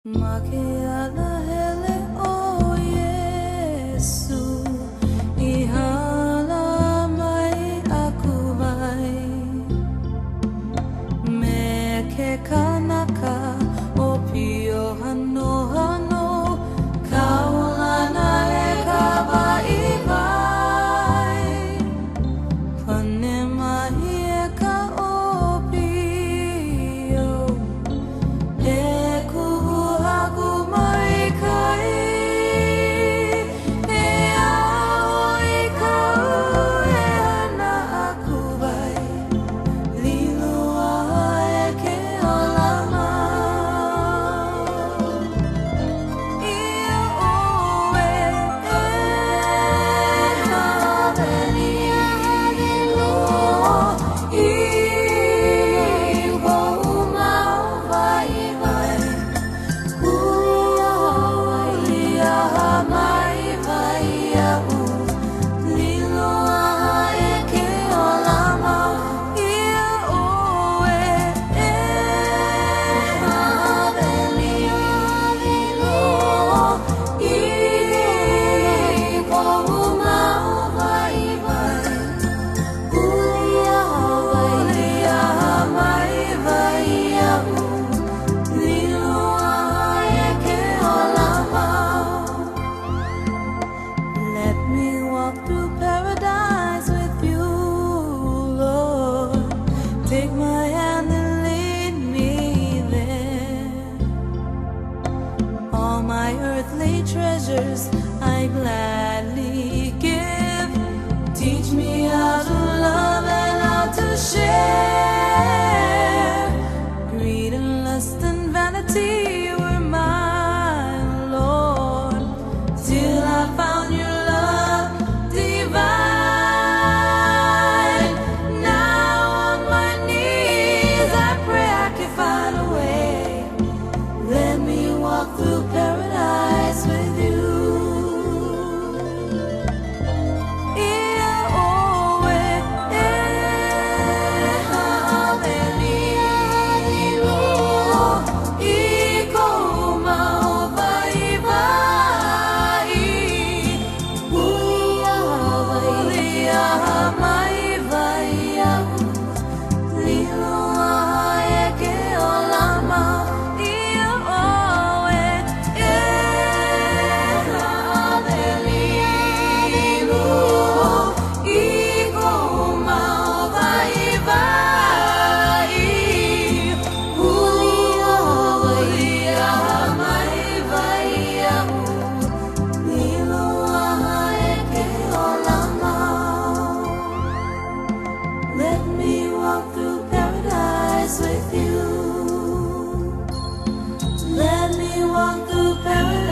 Makiala hele o Yesu, ihala mai aku vai. Me ke kanaka o pio hano hano, kaulana e ka waiwai. Pane mahi e ka o pio, through paradise with you, Lord. Take my hand and lead me there. All my earthly treasures I gladly give. Teach me how to love and how to share. Greed and lust and vanity were mine, Lord, till I found your through paradise with you. Let me walk through paradise with you. Let me walk through paradise.